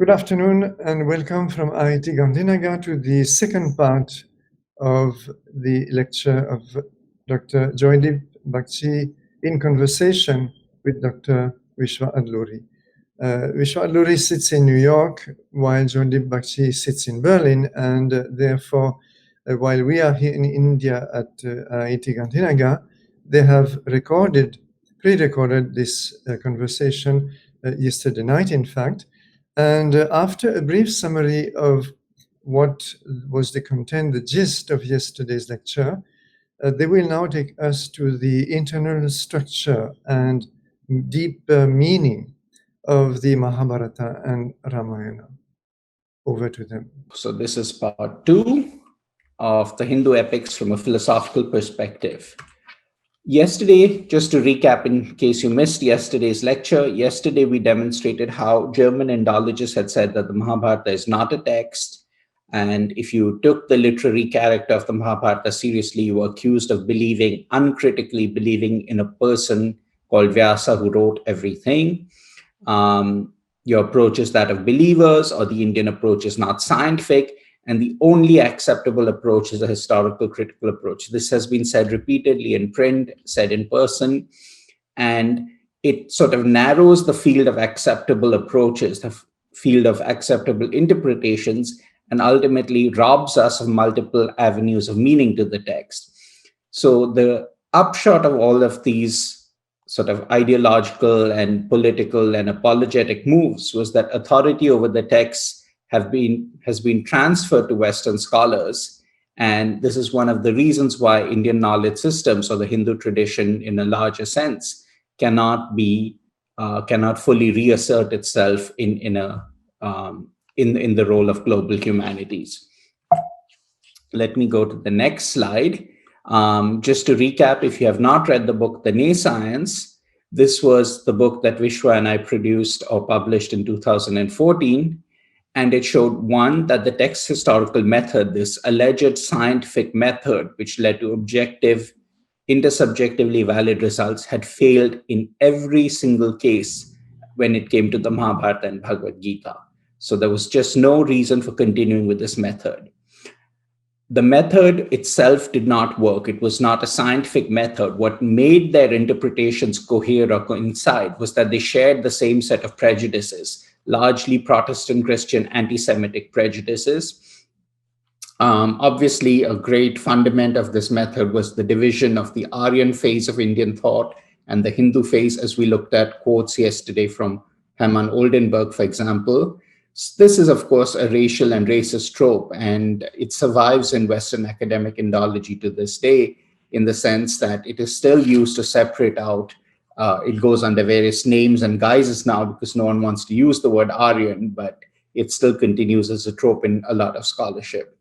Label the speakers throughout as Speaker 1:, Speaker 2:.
Speaker 1: Good afternoon and welcome from IIT Gandhinagar to the second part of the lecture of Dr. Joydeep Bakshi in conversation with Dr. Vishwa Adluri. Vishwa Adluri sits in New York while Joydeep Bakshi sits in Berlin, and therefore while we are here in India at IIT Gandhinagar, they have pre-recorded this conversation yesterday night, in fact. And after a brief summary of what was the content, the gist of yesterday's lecture, they will now take us to the internal structure and deep meaning of the Mahābhārata and Ramayana. Over to them.
Speaker 2: So this is part 2 of the Hindu epics from a philosophical perspective. Yesterday, just to recap in case you missed yesterday's lecture, yesterday we demonstrated how German Indologists had said that the Mahābhārata is not a text. And if you took the literary character of the Mahābhārata seriously, you were accused of uncritically believing in a person called Vyasa who wrote everything. Your approach is that of believers, or the Indian approach is not scientific. And the only acceptable approach is a historical critical approach. This has been said repeatedly in print, said in person, and it sort of narrows the field of acceptable approaches, the field of acceptable interpretations, and ultimately robs us of multiple avenues of meaning to the text. So the upshot of all of these sort of ideological and political and apologetic moves was that authority over the text has been transferred to Western scholars. And this is one of the reasons why Indian knowledge systems, or the Hindu tradition in a larger sense, cannot fully reassert itself in the role of global humanities. Let me go to the next slide. Just to recap, if you have not read the book, The Nay Science, this was the book that Vishwa and I produced or published in 2014. And it showed, one, that the text historical method, this alleged scientific method, which led to objective, intersubjectively valid results, had failed in every single case when it came to the Mahābhārata and Bhagavad Gita. So there was just no reason for continuing with this method. The method itself did not work. It was not a scientific method. What made their interpretations cohere or coincide was that they shared the same set of prejudices, largely Protestant Christian anti-Semitic prejudices. Obviously, a great fundament of this method was the division of the Aryan phase of Indian thought and the Hindu phase, as we looked at quotes yesterday from Hermann Oldenburg, for example. This is, of course, a racial and racist trope, and it survives in Western academic Indology to this day, in the sense that it is still used to separate out. It goes under various names and guises now because no one wants to use the word Aryan, but it still continues as a trope in a lot of scholarship.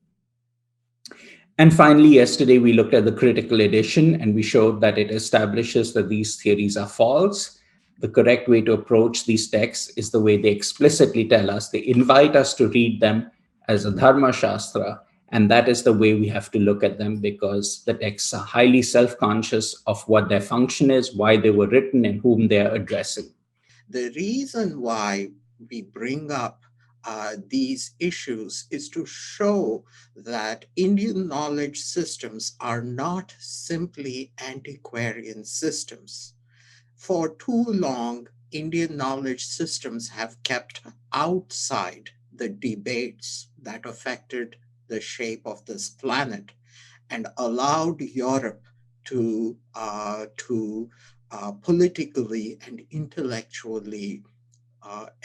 Speaker 2: And finally, yesterday we looked at the critical edition, and we showed that it establishes that these theories are false. The correct way to approach these texts is the way they explicitly tell us. They invite us to read them as a Dharma Shastra, and that is the way we have to look at them, because the texts are highly self-conscious of what their function is, why they were written, and whom they are addressing.
Speaker 3: The reason why we bring up these issues is to show that Indian knowledge systems are not simply antiquarian systems. For too long, Indian knowledge systems have kept outside the debates that affected the shape of this planet and allowed Europe to politically and intellectually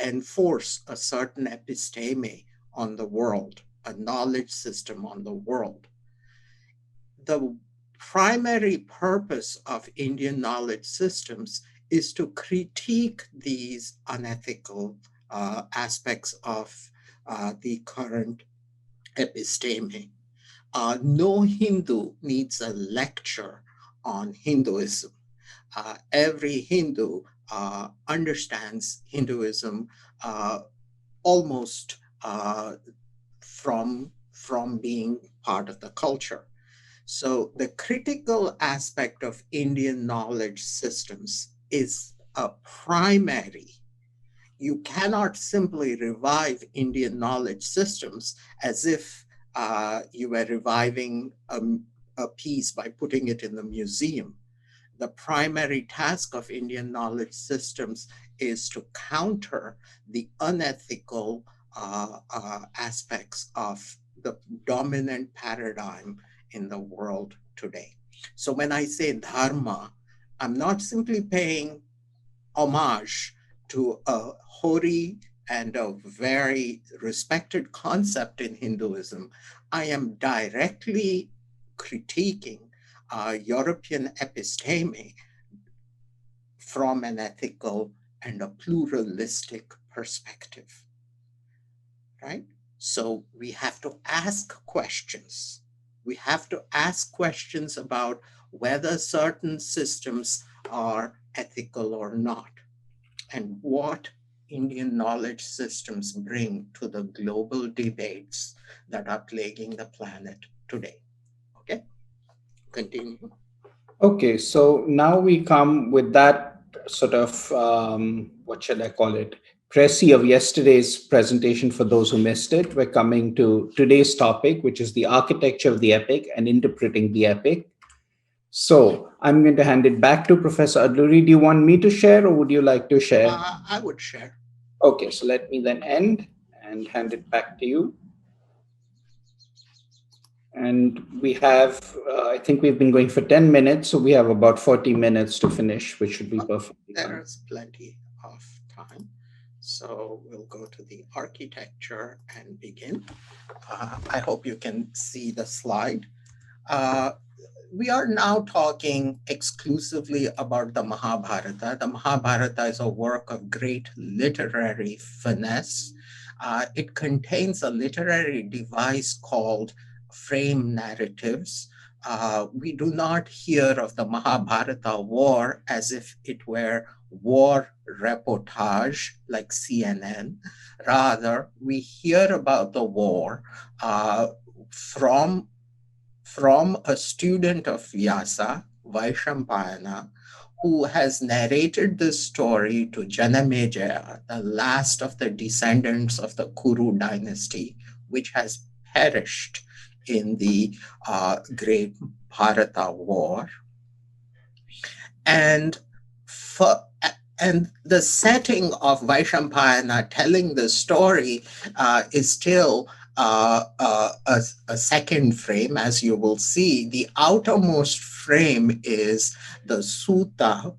Speaker 3: enforce a certain episteme on the world, a knowledge system on the world. The primary purpose of Indian knowledge systems is to critique these unethical aspects of the current episteme. No Hindu needs a lecture on Hinduism. Every Hindu understands Hinduism almost from being part of the culture. So the critical aspect of Indian knowledge systems is a primary you cannot simply revive Indian knowledge systems as if you were reviving a piece by putting it in the museum. The primary task of Indian knowledge systems is to counter the unethical aspects of the dominant paradigm in the world today. So when I say Dharma, I'm not simply paying homage to a hoary and a very respected concept in Hinduism. I am directly critiquing European episteme from an ethical and a pluralistic perspective, right? So we have to ask questions. We have to ask questions about whether certain systems are ethical or not, and what Indian knowledge systems bring to the global debates that are plaguing the planet today. Okay, continue.
Speaker 2: Okay, so now we come with that sort of, what shall I call it, précis of yesterday's presentation for those who missed it. We're coming to today's topic, which is the architecture of the epic and interpreting the epic. So I'm going to hand it back to Professor Adluri. Do you want me to share or would you like to share?
Speaker 3: I would share.
Speaker 2: Okay, so let me then end and hand it back to you. And we have, I think we've been going for 10 minutes, so we have about 40 minutes to finish, which should be perfect.
Speaker 3: There's plenty of time. So we'll go to the architecture and begin. I hope you can see the slide. We are now talking exclusively about the Mahābhārata. The Mahābhārata is a work of great literary finesse. It contains a literary device called frame narratives. We do not hear of the Mahābhārata war as if it were war reportage like CNN. Rather, we hear about the war from a student of Vyasa, Vaishampayana, who has narrated this story to Janamejaya, the last of the descendants of the Kuru dynasty, which has perished in the great Bharata war. And the setting of Vaishampayana telling the story is still a second frame, as you will see. The outermost frame is the Sūta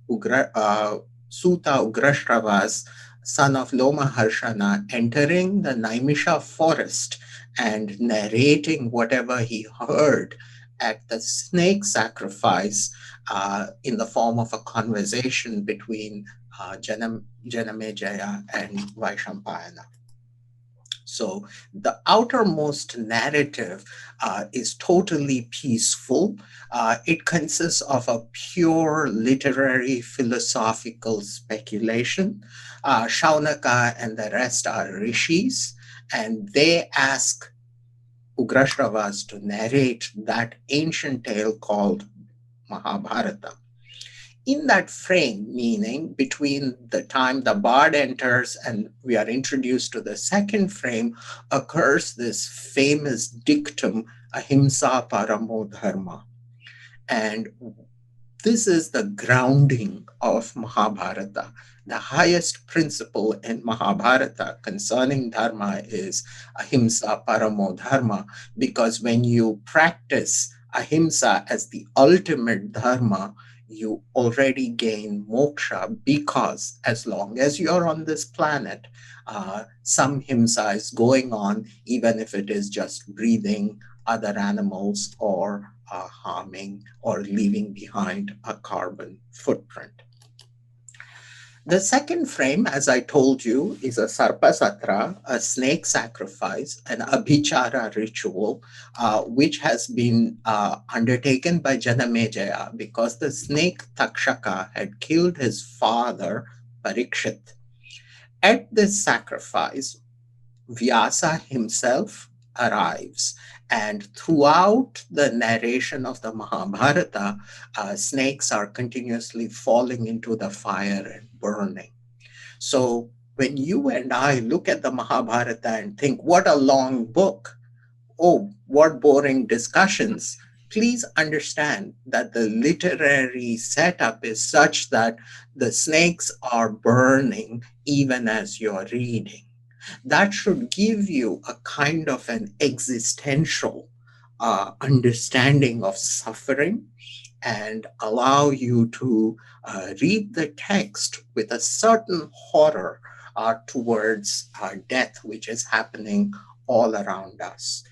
Speaker 3: Ugrashrava's son of Lomaharshana entering the Naimisha forest and narrating whatever he heard at the snake sacrifice in the form of a conversation between Janamejaya and Vaishampayana. So the outermost narrative is totally peaceful. It consists of a pure literary philosophical speculation. Shaunaka and the rest are rishis, and they ask Ugrashravas to narrate that ancient tale called Mahābhārata. In that frame, meaning between the time the bard enters and we are introduced to the second frame, occurs this famous dictum, ahimsa paramo dharma. And this is the grounding of Mahābhārata. The highest principle in Mahābhārata concerning dharma is ahimsa paramo dharma, because when you practice ahimsa as the ultimate dharma, you already gain moksha, because as long as you're on this planet, some himsa is going on, even if it is just breathing other animals or harming or leaving behind a carbon footprint. The second frame, as I told you, is a sarpasatra, a snake sacrifice, an abhichara ritual, which has been undertaken by Janamejaya because the snake Takshaka had killed his father, Parikshit. At this sacrifice, Vyasa himself arrives, and throughout the narration of the Mahābhārata, snakes are continuously falling into the fire and burning. So when you and I look at the Mahabharata and think, what a long book, oh, what boring discussions, please understand that the literary setup is such that the snakes are burning even as you're reading. That should give you a kind of an existential understanding of suffering and allow you to read the text with a certain horror towards death, which is happening all around us.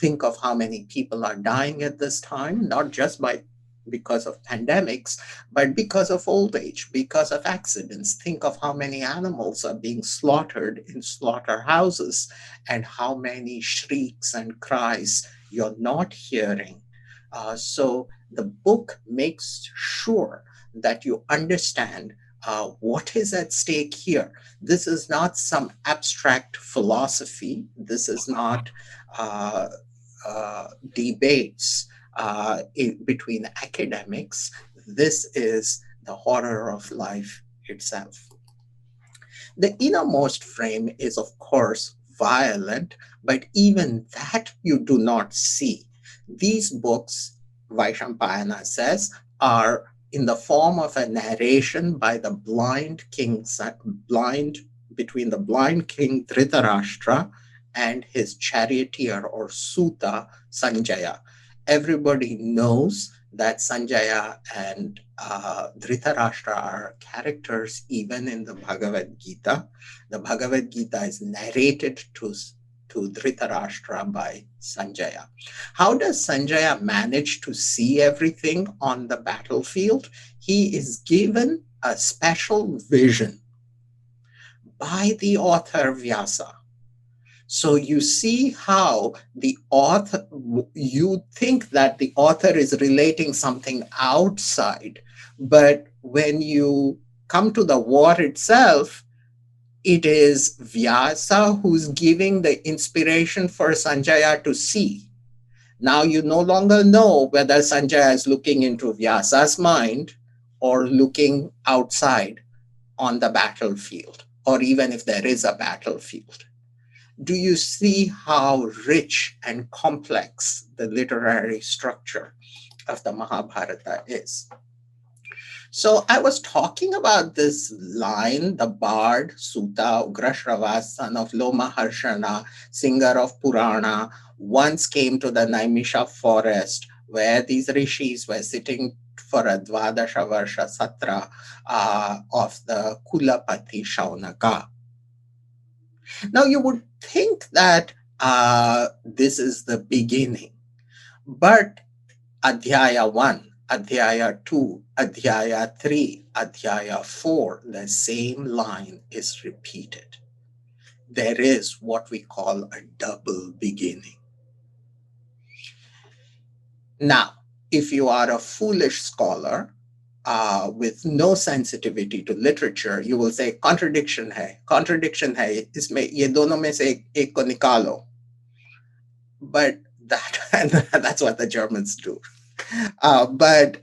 Speaker 3: Think of how many people are dying at this time, not just because of pandemics, but because of old age, because of accidents. Think of how many animals are being slaughtered in slaughterhouses and how many shrieks and cries you're not hearing. So the book makes sure that you understand what is at stake here. This is not some abstract philosophy. This is not debates between academics. This is the horror of life itself. The innermost frame is, of course, violent, but even that you do not see. These books, Vaishampayana says, are in the form of a narration by the blind king, between the blind king Dhritarashtra and his charioteer or Suta, Sanjaya. Everybody knows that Sanjaya and Dhritarashtra are characters even in the Bhagavad Gita. The Bhagavad Gita is narrated to Dhritarashtra by Sanjaya. How does Sanjaya manage to see everything on the battlefield? He is given a special vision by the author Vyasa. So you see how the author, you think that the author is relating something outside, but when you come to the war itself, it is Vyasa who's giving the inspiration for Sanjaya to see. Now you no longer know whether Sanjaya is looking into Vyasa's mind or looking outside on the battlefield, or even if there is a battlefield. Do you see how rich and complex the literary structure of the Mahabharata is? So I was talking about this line, the bard, Suta, Ugrashrava, son of Lomaharshana, singer of Purana, once came to the Naimisha forest where these rishis were sitting for a Dvadasha Varsha Satra of the Kulapati Shaunaka. Now you would think that this is the beginning, but Adhyaya 1, Adhyaya 2, Adhyaya 3, Adhyaya 4, the same line is repeated. There is what we call a double beginning. Now, if you are a foolish scholar with no sensitivity to literature, you will say contradiction hai, isme ye dono mein se ek ko nikalo. But that's what the Germans do. But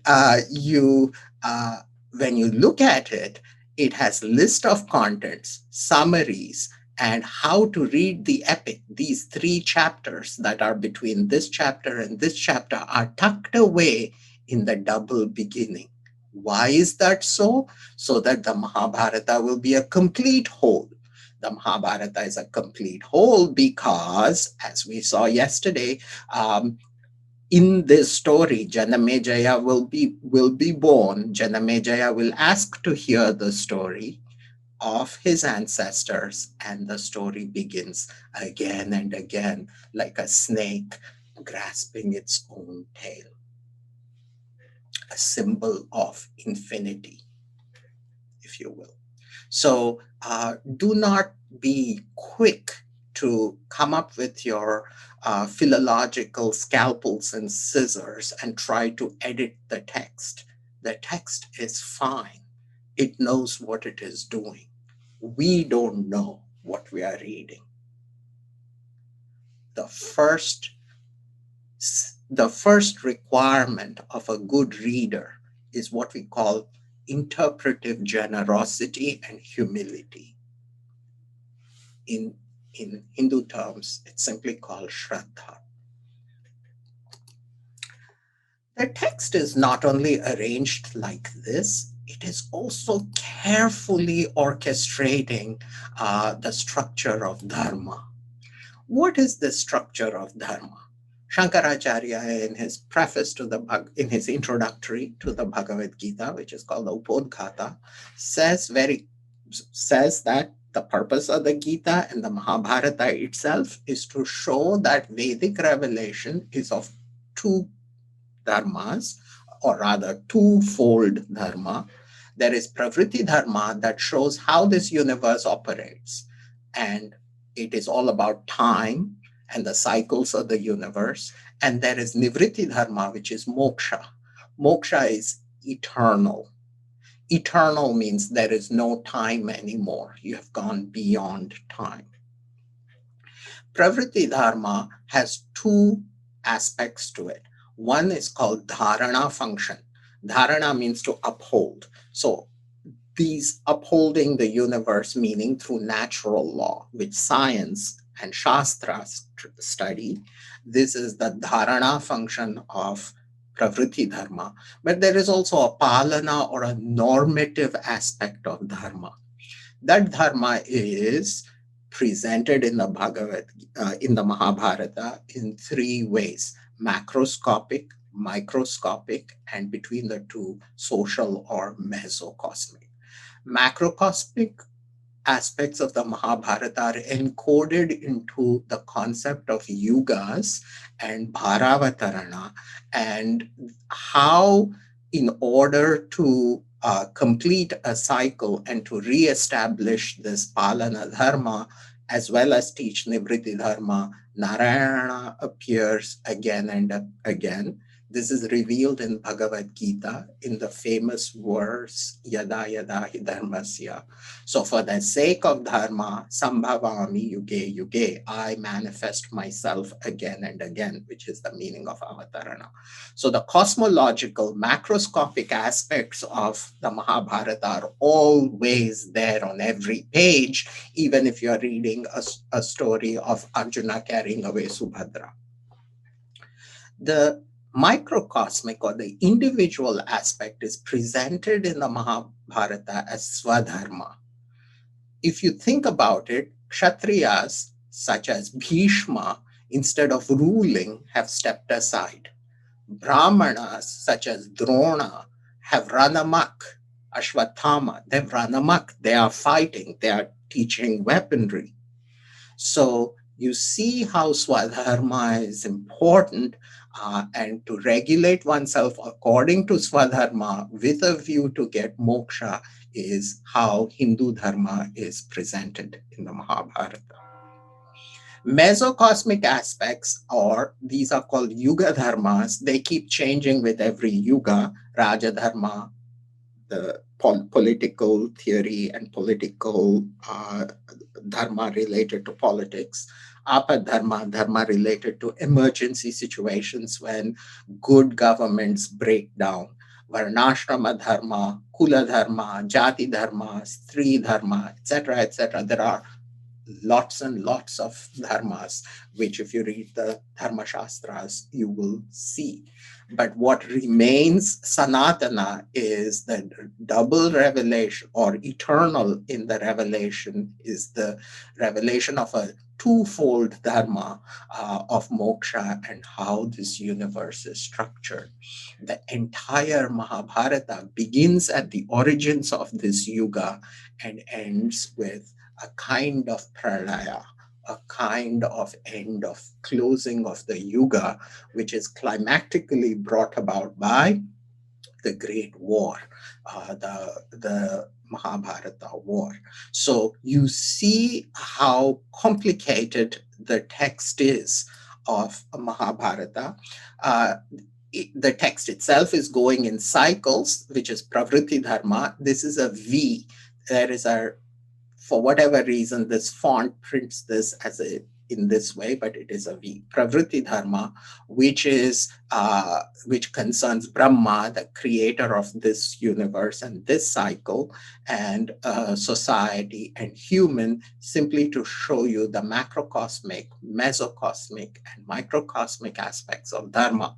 Speaker 3: when you look at it, it has list of contents, summaries, and how to read the epic. These 3 chapters that are between this chapter and this chapter are tucked away in the double beginning. Why is that so? So that the Mahabharata will be a complete whole. The Mahabharata is a complete whole because, as we saw yesterday, in this story, Janamejaya will be born. Janamejaya will ask to hear the story of his ancestors, and the story begins again and again like a snake grasping its own tail. A symbol of infinity, if you will. So do not be quick to come up with your philological scalpels and scissors and try to edit the text. The text is fine. It knows what it is doing. We don't know what we are reading. The first requirement of a good reader is what we call interpretive generosity and humility. in Hindu terms, it's simply called Shraddha. The text is not only arranged like this, it is also carefully orchestrating the structure of Dharma. What is the structure of Dharma? Shankaracharya, in his preface to in his introductory to the Bhagavad Gita, which is called the Upodghata, says that the purpose of the Gita and the Mahābhārata itself is to show that Vedic revelation is of two dharmas, or rather twofold dharma. There is Pravritti Dharma that shows how this universe operates, and it is all about time and the cycles of the universe. And there is Nivritti Dharma, which is moksha. Moksha is eternal. Eternal means there is no time anymore. You have gone beyond time. Pravritti Dharma has two aspects to it. One is called dharana function. Dharana means to uphold. So these upholding the universe, meaning through natural law, which science and shastras study. This is the dharana function of pravritti dharma. But there is also a palana, or a normative aspect of dharma. That dharma is presented in the Mahābhārata in three ways: macroscopic, microscopic, and between the two, social or mesocosmic. Macrocosmic aspects of the Mahābhārata are encoded into the concept of yugas and bharavatarana, and how, in order to complete a cycle and to re-establish this palana dharma, as well as teach nivritti dharma, Narayana appears again and again. This is revealed in Bhagavad Gita in the famous verse, Yada Yada Hi Dharmasya. So for the sake of Dharma, Sambhavami Yuge Yuge, I manifest myself again and again, which is the meaning of Avatarana. So the cosmological, macroscopic aspects of the Mahābhārata are always there on every page, even if you're reading a story of Arjuna carrying away Subhadra. The microcosmic, or the individual aspect, is presented in the Mahābhārata as Swadharma. If you think about it, Kshatriyas, such as Bhishma, instead of ruling, have stepped aside. Brahmanas, such as Drona, have run amok. Ashwatthama, they've run amok. They are fighting. They are teaching weaponry. So you see how Swadharma is important, and to regulate oneself according to Swadharma with a view to get moksha is how Hindu Dharma is presented in the Mahābhārata. Mesocosmic aspects, or these are called Yuga Dharmas, they keep changing with every Yuga. Raja Dharma, the political theory and political dharma related to politics. Apadharma, dharma related to emergency situations when good governments break down. Varnashrama dharma, Kula dharma, Jati dharma, Stri dharma, etc., etc. There are lots and lots of dharmas, which if you read the Dharma Shastras, you will see. But what remains Sanatana is the double revelation, or eternal in the revelation, is the revelation of a twofold dharma of moksha and how this universe is structured. The entire Mahābhārata begins at the origins of this yuga and ends with a kind of pralaya, a kind of end of closing of the yuga, which is climactically brought about by the Great War, the Mahābhārata War. So you see how complicated the text is of Mahābhārata. The text itself is going in cycles, which is pravritti dharma. This is a V. There is a, for whatever reason, this font prints this as a in this way, but it is a V. Pravritti Dharma, which concerns Brahma, the creator of this universe and this cycle, and society and human, simply to show you the macrocosmic, mesocosmic, and microcosmic aspects of Dharma.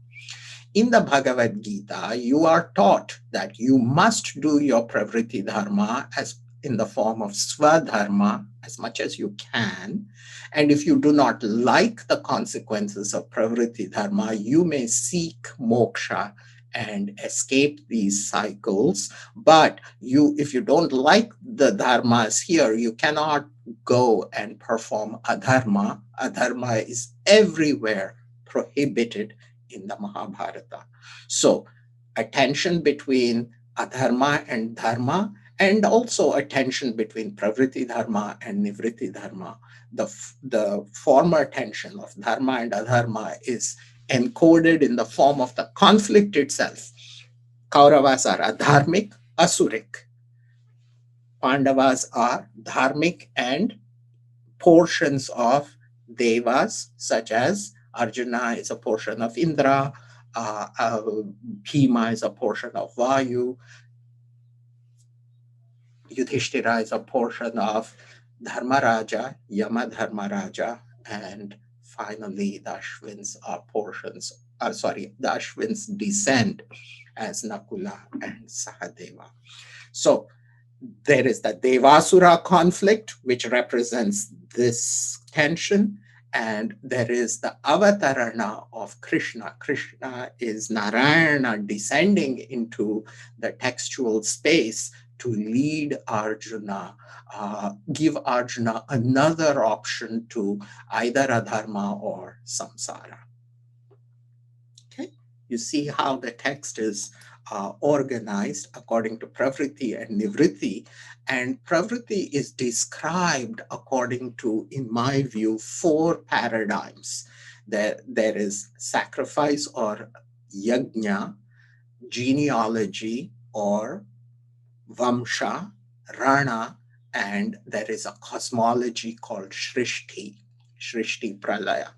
Speaker 3: In the Bhagavad Gita, you are taught that you must do your Pravritti Dharma as in the form of Swadharma as much as you can. And if you do not like the consequences of Pravritti Dharma, you may seek moksha and escape these cycles. But if you don't like the dharmas here, you cannot go and perform adharma. Adharma is everywhere prohibited in the Mahābhārata. So a tension between adharma and dharma, and also a tension between pravritti dharma and nivritti dharma. The former tension of dharma and adharma is encoded in the form of the conflict itself. Kauravas are adharmic, asuric. Pandavas are dharmic and portions of devas, such as Arjuna is a portion of Indra, Bhima is a portion of Vayu, Yudhishthira is a portion of Dharmaraja, Yama Dharmaraja, and finally the Ashwins are portions, the Ashwins descend as Nakula and Sahadeva. So there is the Devasura conflict, which represents this tension, and there is the avatarana of Krishna. Krishna is Narayana descending into the textual space to lead Arjuna, give Arjuna another option to either adharma or samsara. Okay, you see how the text is organized according to pravritti and nivritti, and pravritti is described according to, in my view, 4 paradigms. There is sacrifice or yajna, genealogy or vamsha, rana, and there is a cosmology called shrishti pralaya.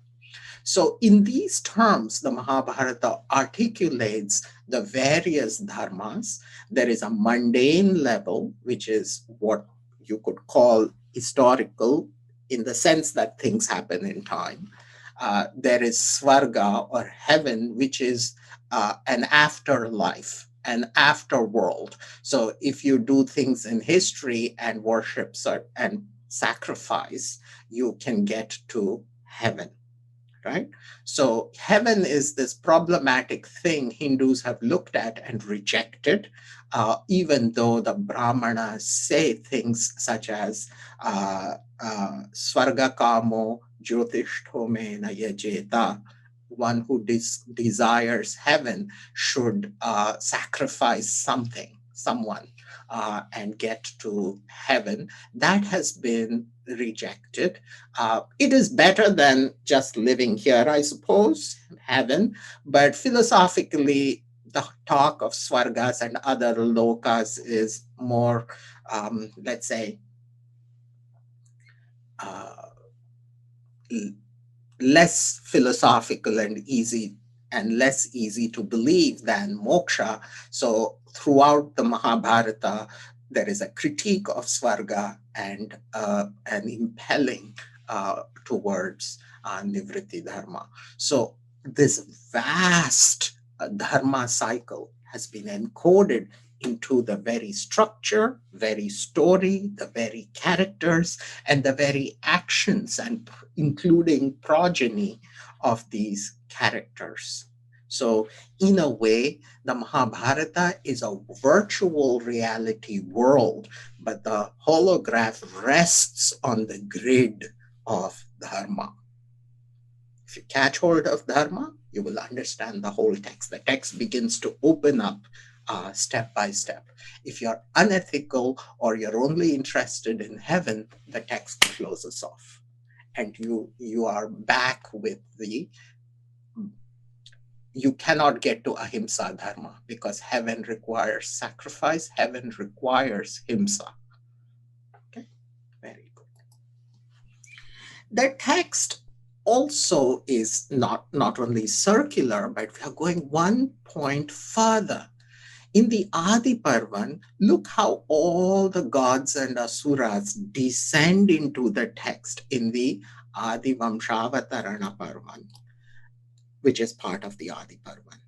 Speaker 3: So in these terms, the Mahābhārata articulates the various dharmas. There is a mundane level, which is what you could call historical, in the sense that things happen in time. There is svarga or heaven, which is an afterlife, an afterworld. So if you do things in history and worship and sacrifice, you can get to heaven. Right? So heaven is this problematic thing Hindus have looked at and rejected, even though the Brahmanas say things such as Svarga Kamo Jyotishtome na yajeta. One who desires heaven should sacrifice someone, and get to heaven. That has been rejected. It is better than just living here, I suppose, heaven, but philosophically, the talk of swargas and other lokas is more, let's say, less philosophical and easy and less easy to believe than moksha. So throughout the Mahābhārata, there is a critique of svarga and an impelling towards nivritti dharma. So this vast dharma cycle has been encoded into the very structure, very story, the very characters, and the very actions, and including progeny of these characters. So in a way, the Mahābhārata is a virtual reality world, but the holograph rests on the grid of Dharma. If you catch hold of Dharma, you will understand the whole text. The text begins to open up step by step. If you're unethical or you're only interested in heaven, the text closes off. And you are back with you cannot get to ahimsa dharma, because heaven requires sacrifice, heaven requires himsa. Okay, very good. The text also is not only circular, but we are going one point further. In the Adi Parvan, look how all the gods and asuras descend into the text in the Adi Vamshavatarana Parvan, which is part of the Adi Parvan.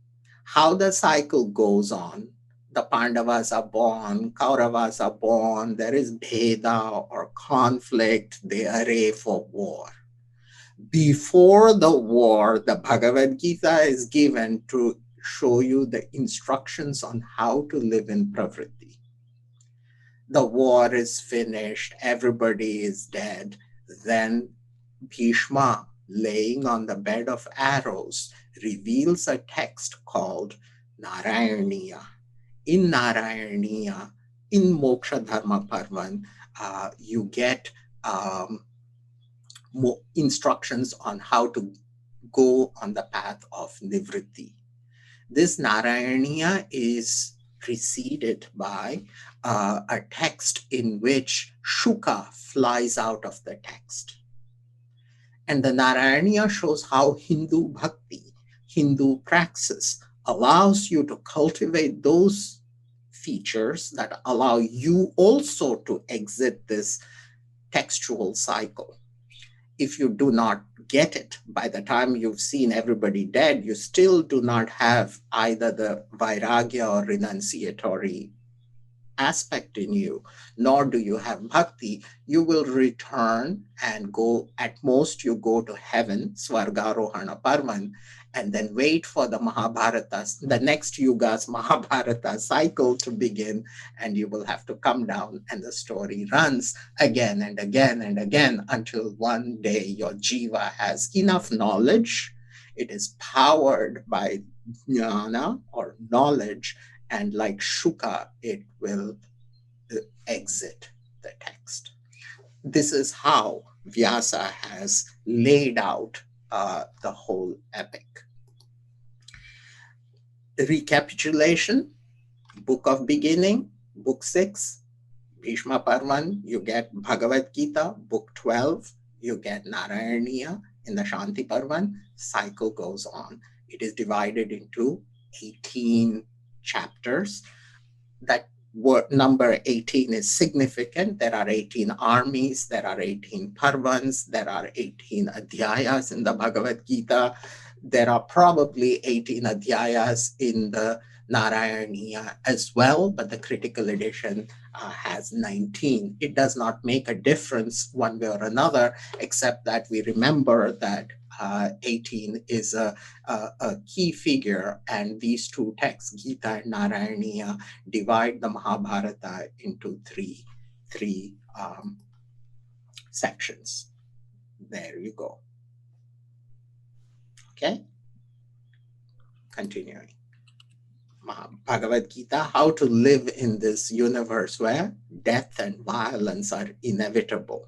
Speaker 3: How the cycle goes on. The Pandavas are born, Kauravas are born, there is Bheda or conflict, they array for war. Before the war, the Bhagavad Gita is given to show you the instructions on how to live in Pravriti. The war is finished, everybody is dead. Then Bhishma, laying on the bed of arrows, reveals a text called Narayaniya. In Narayaniya, in Moksha Dharma Parvan, you get more instructions on how to go on the path of Nivritti. This Narayaniya is preceded by a text in which Shuka flies out of the text. And the Narayaniya shows how Hindu bhakti, Hindu praxis allows you to cultivate those features that allow you also to exit this textual cycle. If you do not get it, by the time you've seen everybody dead, you still do not have either the vairagya or renunciatory aspect in you, nor do you have bhakti. You will return and go, at most you go to heaven, Svargarohana Parvan, and then wait for the Mahābhārata, the next yuga's Mahābhārata cycle to begin, and you will have to come down, and the story runs again and again and again until one day your jiva has enough knowledge. It is powered by jnana or knowledge, and like Shuka, it will exit the text. This is how Vyasa has laid out the whole epic. Recapitulation, Book of Beginning, Book 6, Bhishma Parvan, you get Bhagavad Gita, Book 12, you get Narayaniya in the Shanti Parvan, cycle goes on. It is divided into 18 chapters. That number 18 is significant. There are 18 armies, there are 18 parvans, there are 18 adhyayas in the Bhagavad Gita. There are probably 18 adhyayas in the Narayaniya as well, but the critical edition has 19. It does not make a difference one way or another, except that we remember that 18 is a key figure, and these two texts, Gita and Narayaniya, divide the Mahābhārata into three sections. There you go. Okay, continuing. Bhagavad Gita, how to live in this universe where death and violence are inevitable.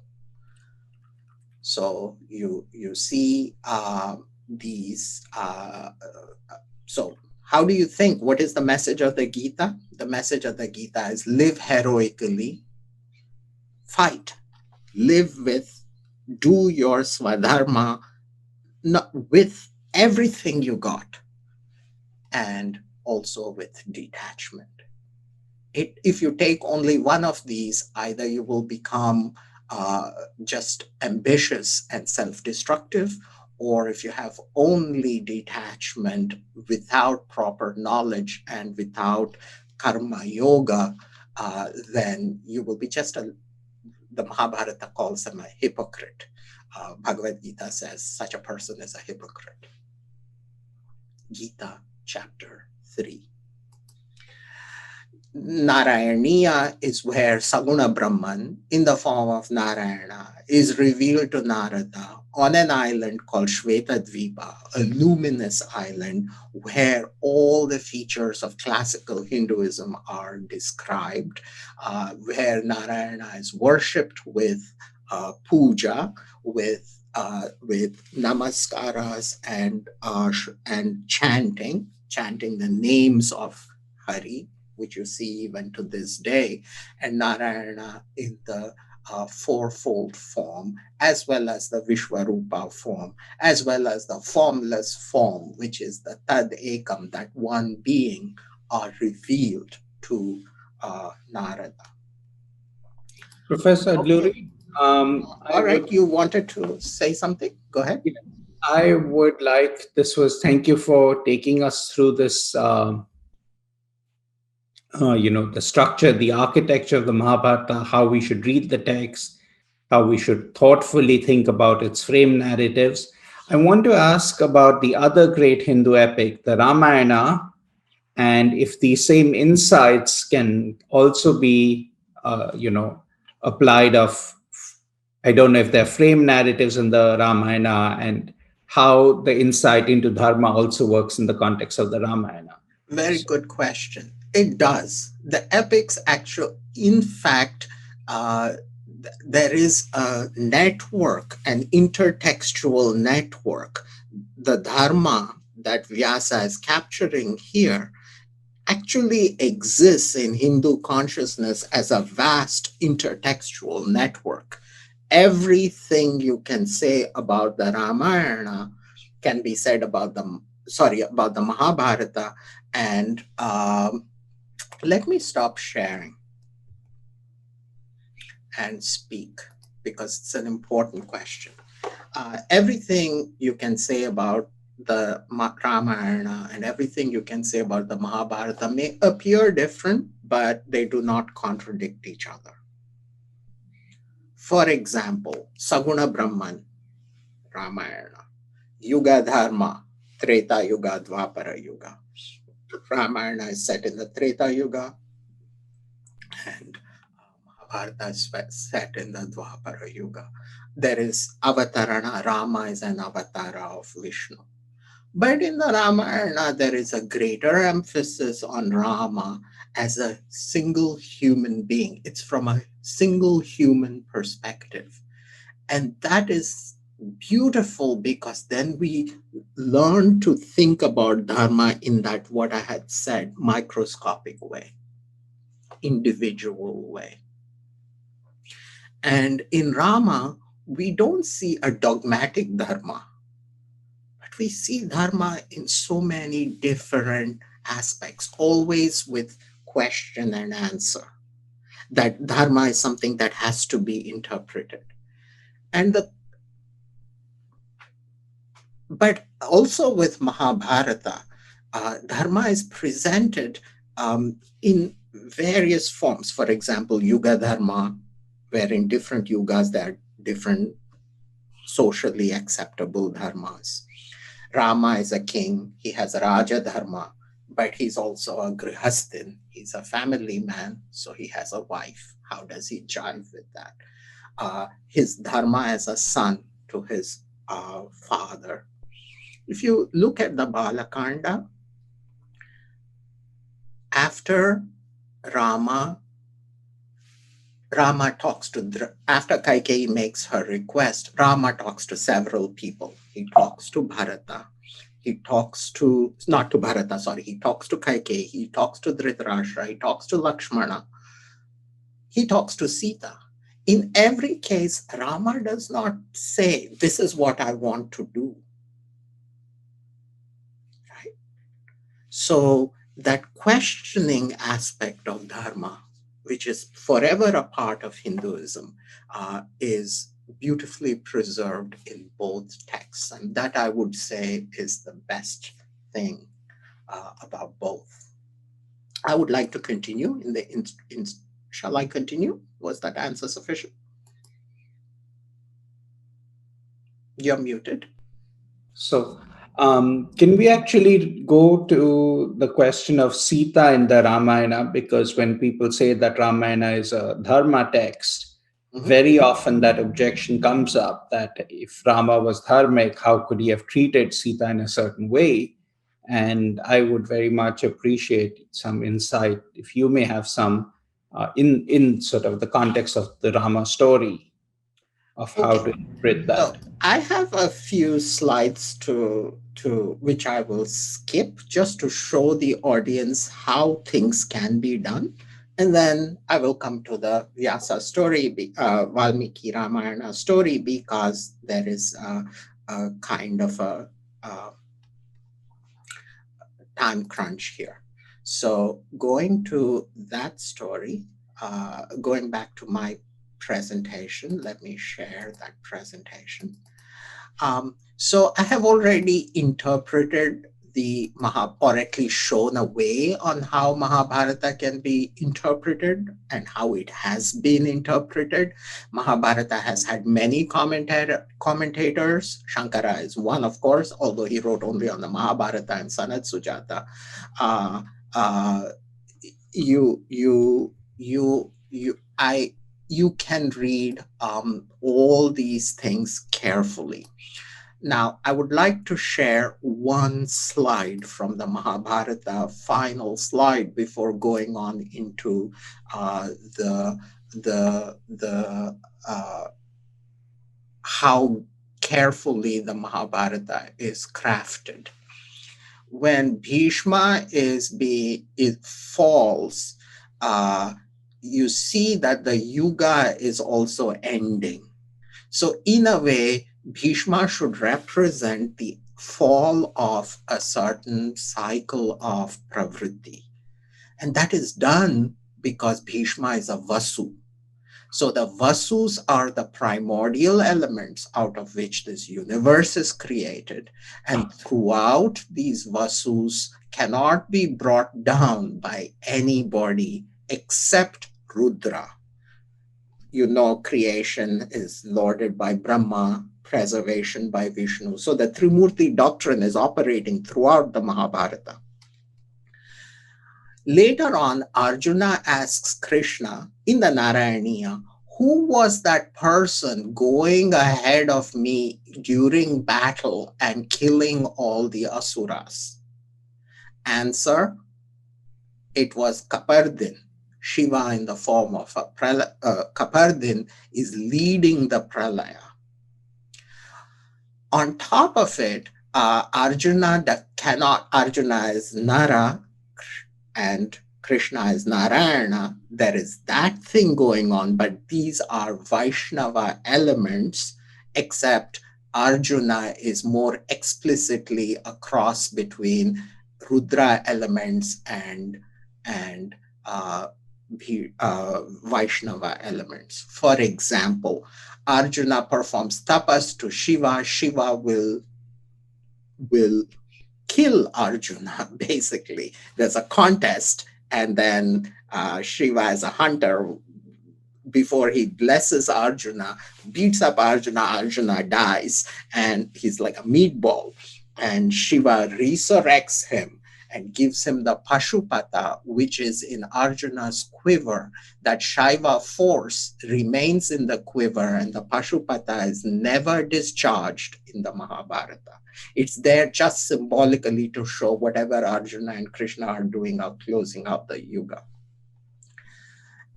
Speaker 3: So you see these. So how do you think? What is the message of the Gita? The message of the Gita is live heroically, fight, live with, do your swadharma, not with everything you got, and also with detachment. If you take only one of these, either you will become just ambitious and self-destructive, or if you have only detachment without proper knowledge and without karma yoga, then you will be just the Mahābhārata calls him a hypocrite. Bhagavad Gita says such a person is a hypocrite. Gita chapter 3. Narayaniya is where Saguna Brahman, in the form of Narayana, is revealed to Narada on an island called Shvetadvipa, a luminous island where all the features of classical Hinduism are described, where Narayana is worshipped with puja, with namaskaras and chanting the names of Hari, which you see even to this day, and Narayana in the fourfold form, as well as the Vishwarupa form, as well as the formless form, which is the Tad Ekam, that one being, are revealed to Narada.
Speaker 2: Professor Adluri,
Speaker 3: Okay. All right, you wanted to say something? Go ahead.
Speaker 2: I would like, thank you for taking us through this, the structure, the architecture of the Mahabharata, how we should read the text, how we should thoughtfully think about its frame narratives. I want to ask about the other great Hindu epic, the Ramayana, and if these same insights can also be, applied of, I don't know if they're frame narratives in the Ramayana, and how the insight into Dharma also works in the context of the Ramayana.
Speaker 3: Very good question. It does. The epics actually, in fact, there is a network, an intertextual network. The Dharma that Vyasa is capturing here actually exists in Hindu consciousness as a vast intertextual network. Everything you can say about the Ramayana can be said about the Mahabharata. And let me stop sharing and speak, because it's an important question. Everything you can say about the Ramayana and everything you can say about the Mahabharata may appear different, but they do not contradict each other. For example, Saguna Brahman, Ramayana, Yuga Dharma, Treta Yuga, Dvapara Yuga. Ramayana is set in the Treta Yuga, and Mahabharata is set in the Dvapara Yuga. There is Avatarana, Rama is an avatar of Vishnu. But in the Ramayana, there is a greater emphasis on Rama as a single human being. It's from a single human perspective. And that is beautiful, because then we learn to think about Dharma in that, what I had said, microscopic way, individual way. And in Rama, we don't see a dogmatic Dharma, but we see Dharma in so many different aspects, always with question and answer. That Dharma is something that has to be interpreted. But also with Mahabharata, Dharma is presented in various forms. For example, Yuga Dharma, where in different yugas there are different socially acceptable dharmas. Rama is a king, he has a Raja Dharma, but he's also a Grihastin, he's a family man, so he has a wife. How does he jive with that? His Dharma as a son to his father. If you look at the Balakanda, after Rama talks to, after Kaikeyi makes her request, Rama talks to several people. He talks to Bharata. He talks to, not to Bharata, sorry, he talks to Kaikeyi. He talks to Dhritarashtra. He talks to Lakshmana. He talks to Sita. In every case, Rama does not say, this is what I want to do. Right? So that questioning aspect of Dharma, which is forever a part of Hinduism, is beautifully preserved in both texts. And that, I would say, is the best thing about both. I would like to continue shall I continue? Was that answer sufficient? You're muted.
Speaker 2: So can we actually go to the question of Sita in the Ramayana? Because when people say that Ramayana is a Dharma text, very often that objection comes up, that if Rama was dharmic, how could he have treated Sita in a certain way? And I would very much appreciate some insight, if you may have some, in sort of the context of the Rama story, of how to interpret that.
Speaker 3: So I have a few slides to which I will skip, just to show the audience how things can be done. And then I will come to the Vyasa story, Valmiki Ramayana story, because there is a kind of a time crunch here. So going to that story, going back to my presentation, let me share that presentation. So I have already interpreted the or at least shown a way on how Mahabharata can be interpreted and how it has been interpreted. Mahabharata has had many commentators. Shankara is one, of course, although he wrote only on the Mahabharata and Sanat Sujata. You can read all these things carefully. Now, I would like to share one slide from the Mahabharata, final slide, before going on into how carefully the Mahabharata is crafted. When Bhishma falls, you see that the yuga is also ending. So in a way, Bhishma should represent the fall of a certain cycle of pravritti. And that is done because Bhishma is a Vasu. So the Vasus are the primordial elements out of which this universe is created. And throughout, these Vasus cannot be brought down by anybody except Rudra. You know, creation is lorded by Brahma, preservation by Vishnu. So the Trimurti doctrine is operating throughout the Mahabharata. Later on, Arjuna asks Krishna in the Narayaniya, who was that person going ahead of me during battle and killing all the Asuras? Answer, it was Kapardin. Shiva in the form of a Kapardin is leading the pralaya. On top of it, Arjuna is Nara and Krishna is Narayana. There is that thing going on, but these are Vaishnava elements, except Arjuna is more explicitly a cross between Rudra elements and Vaishnava elements. For example, Arjuna performs tapas to Shiva. Shiva will kill Arjuna, basically. There's a contest, and then Shiva, as a hunter, before he blesses Arjuna, beats up Arjuna. Arjuna dies, and he's like a meatball. And Shiva resurrects him and gives him the Pashupata, which is in Arjuna's quiver. That Shaiva force remains in the quiver, and the Pashupata is never discharged in the Mahabharata. It's there just symbolically to show whatever Arjuna and Krishna are doing are closing out the yuga.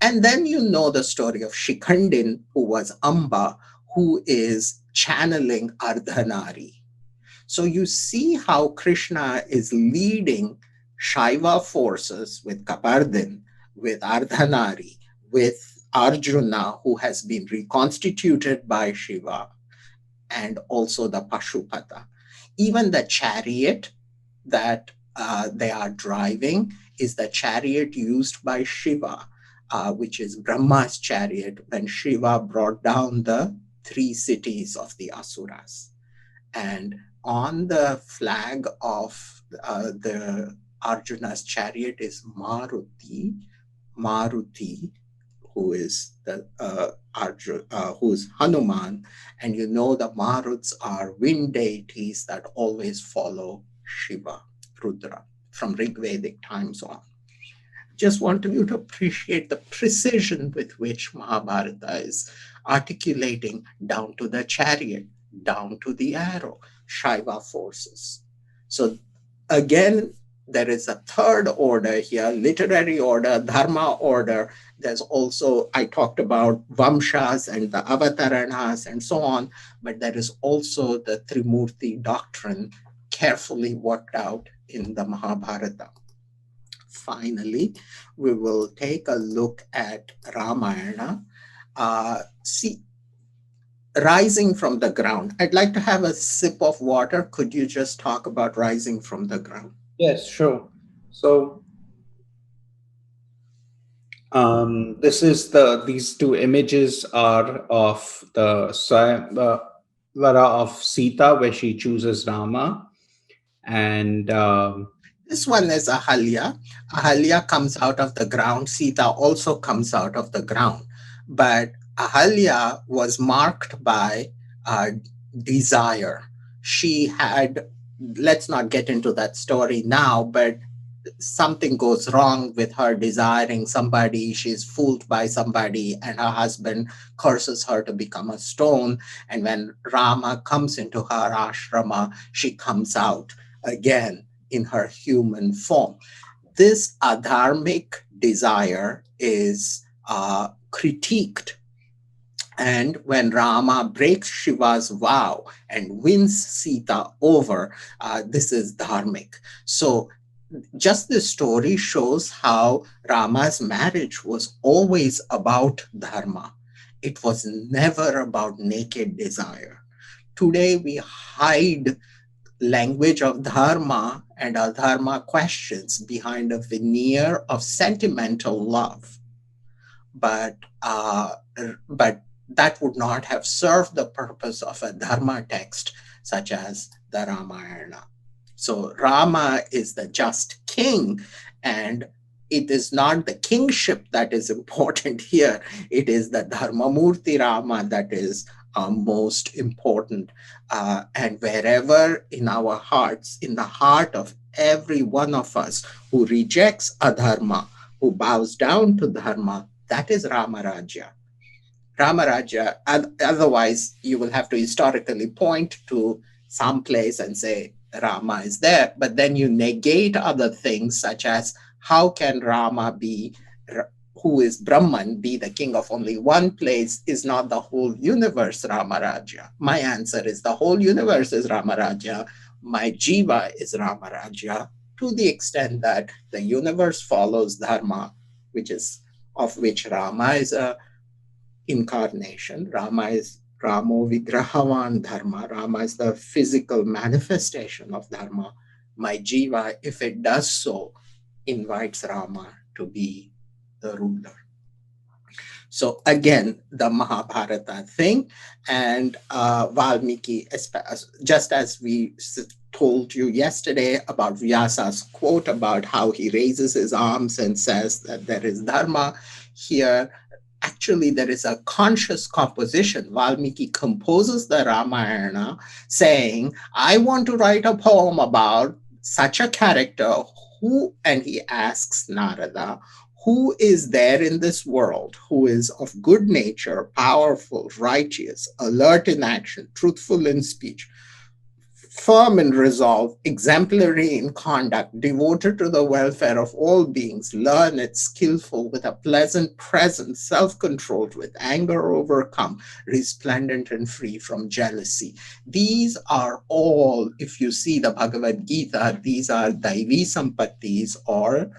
Speaker 3: And then you know the story of Shikhandin, who was Amba, who is channeling Ardhanari. So you see how Krishna is leading Shaiva forces with Kapardin, with Ardhanari, with Arjuna, who has been reconstituted by Shiva, and also the Pashupata. Even the chariot that they are driving is the chariot used by Shiva, which is Brahma's chariot when Shiva brought down the 3 cities of the Asuras. And on the flag of the Arjuna's chariot is Maruti, who is who's Hanuman, and you know the Maruts are wind deities that always follow Shiva, Rudra, from Rigvedic times on. Just want you to appreciate the precision with which Mahabharata is articulating down to the chariot, down to the arrow, Shaiva forces. So again, there is a third order here, literary order, Dharma order. There's also, I talked about Vamshas and the Avataranas and so on, but there is also the Trimurti doctrine carefully worked out in the Mahabharata. finally, we will take a look at Ramayana. Rising from the ground. I'd like to have a sip of water. Could you just talk about rising from the ground?
Speaker 2: Yes, sure. So these two images are of the Vara of Sita, where she chooses Rama, and
Speaker 3: this one is Ahalya. Ahalya comes out of the ground. Sita also comes out of the ground. But Ahalya was marked by desire. She had, let's not get into that story now, but something goes wrong with her desiring somebody. She's fooled by somebody, and her husband curses her to become a stone. And when Rama comes into her ashrama, she comes out again in her human form. This adharmic desire is critiqued. And when Rama breaks Shiva's vow and wins Sita over, this is dharmic. So just this story shows how Rama's marriage was always about dharma. It was never about naked desire. Today we hide language of dharma and adharma questions behind a veneer of sentimental love. But that would not have served the purpose of a dharma text such as the Ramayana. So Rama is the just king, and it is not the kingship that is important here. It is the Dharmamurti Rama that is most important. And wherever in our hearts, in the heart of every one of us who rejects adharma, who bows down to dharma, that is Ramarajya. Ramarajya, otherwise you will have to historically point to some place and say Rama is there, but then you negate other things such as how can Rama be, who is Brahman, be the king of only one place? Is not the whole universe Ramarajya? My answer is the whole universe is Ramarajya. My jiva is Ramarajya, to the extent that the universe follows dharma, of which Rama is a incarnation. Rama is Ramo Vigrahavan Dharma. Rama is the physical manifestation of Dharma. My jiva, if it does so, invites Rama to be the ruler. So again, the Mahābhārata thing, and Valmiki, just as we told you yesterday about Vyasa's quote about how he raises his arms and says that there is Dharma, here actually there is a conscious composition. Valmiki composes the Ramayana saying, I want to write a poem about such a character who, and he asks Narada, who is there in this world who is of good nature, powerful, righteous, alert in action, truthful in speech, firm in resolve, exemplary in conduct, devoted to the welfare of all beings, learned, skillful, with a pleasant presence, self-controlled, with anger overcome, resplendent and free from jealousy. These are all, if you see the Bhagavad Gita, these are Daivi Sampattis, or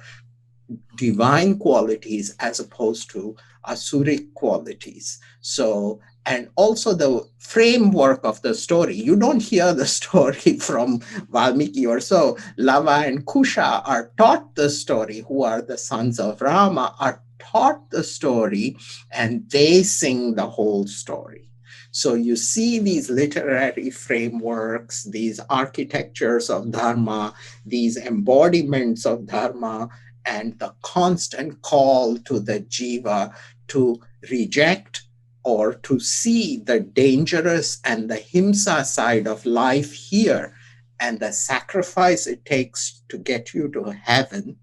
Speaker 3: divine qualities, as opposed to asuric qualities. So, and also the framework of the story. You don't hear the story from Valmiki or so. Lava and Kusha are taught the story, who are the sons of Rama, are taught the story, and they sing the whole story. So you see these literary frameworks, these architectures of Dharma, these embodiments of Dharma, and the constant call to the jiva to reject or to see the dangerous and the himsa side of life here, and the sacrifice it takes to get you to heaven,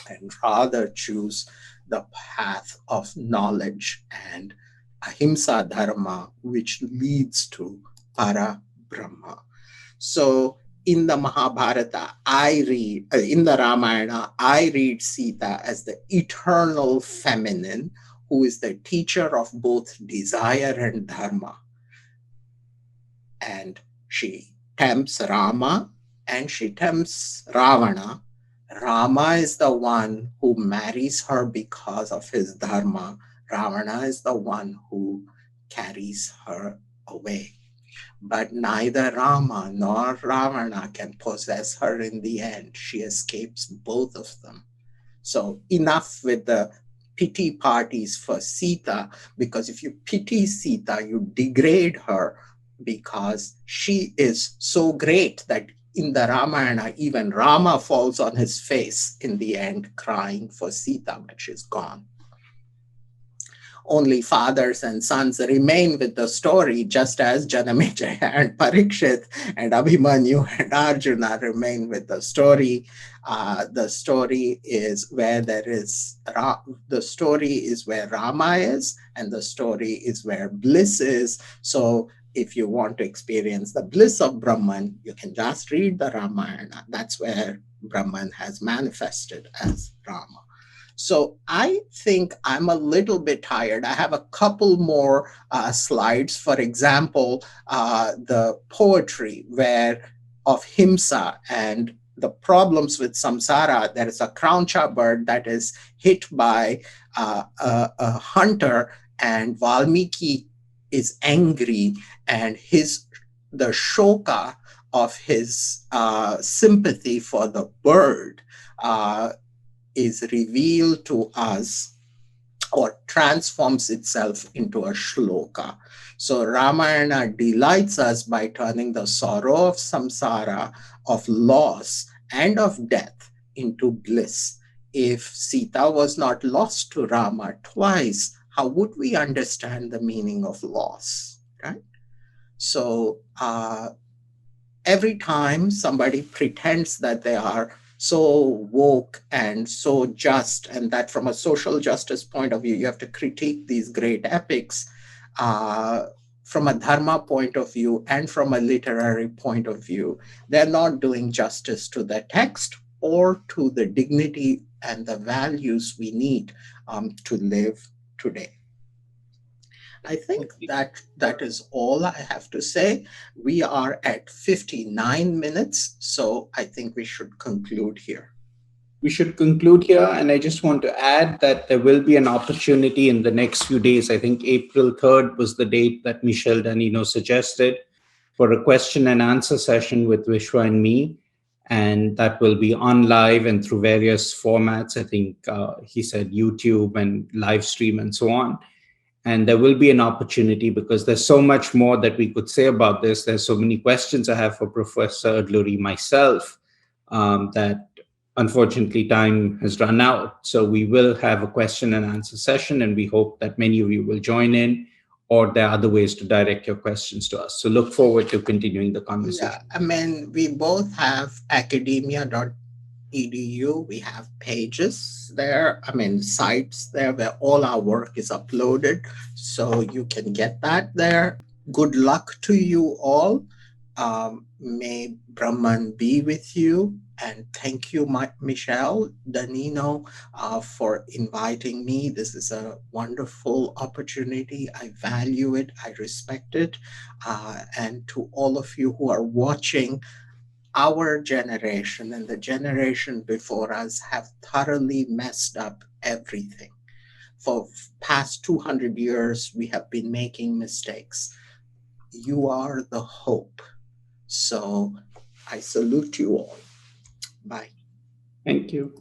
Speaker 3: and rather choose the path of knowledge and ahimsa dharma, which leads to para brahma. So in the Mahābhārata, in the Ramayana, I read Sita as the eternal feminine, who is the teacher of both desire and dharma. And she tempts Rama and she tempts Ravana Rama is the one who marries her because of his dharma. Ravana is the one who carries her away. But neither Rama nor Ravana can possess her in the end. She escapes both of them. So enough with the pity parties for Sita, because if you pity Sita, you degrade her because she is so great that in the Ramayana, even Rama falls on his face in the end, crying for Sita when she's gone. Only fathers and sons remain with the story, just as Janamejaya and Parikshit and Abhimanyu and Arjuna remain with the story. The story is where the story is where Rama is, and the story is where bliss is. So if you want to experience the bliss of Brahman, you can just read the Ramayana. That's where Brahman has manifested as Rama. So I think I'm a little bit tired. I have a couple more slides. For example, the poetry of Himsa and the problems with samsara. There is a crowncha bird that is hit by a hunter, and Valmiki is angry, and the shoka of his sympathy for the bird is revealed to us, or transforms itself into a shloka. So Ramayana delights us by turning the sorrow of samsara, of loss and of death, into bliss. If Sita was not lost to Rama twice, how would we understand the meaning of loss, right? So every time somebody pretends that they are so woke and so just, and that from a social justice point of view, you have to critique these great epics from a dharma point of view and from a literary point of view, they're not doing justice to the text or to the dignity and the values we need to live today. I think that is all I have to say. We are at 59 minutes, so I think we should conclude here.
Speaker 2: We should conclude here, and I just want to add that there will be an opportunity in the next few days. I think April 3rd was the date that Michel Danino suggested for a question and answer session with Vishwa and me, and that will be on live and through various formats. I think he said YouTube and live stream and so on. And there will be an opportunity, because there's so much more that we could say about this. There's so many questions I have for Professor Adluri myself that unfortunately time has run out. So we will have a question and answer session, and we hope that many of you will join in, or there are other ways to direct your questions to us. So look forward to continuing the conversation.
Speaker 3: Yeah, I mean, we both have academia.edu. We have pages there, sites there where all our work is uploaded. So you can get that there. Good luck to you all. May Brahman be with you. And thank you, Michel Danino, for inviting me. This is a wonderful opportunity. I value it. I respect it. And to all of you who are watching, our generation and the generation before us have thoroughly messed up everything. For past 200 years, we have been making mistakes. You are the hope. So I salute you all. Bye.
Speaker 2: Thank you.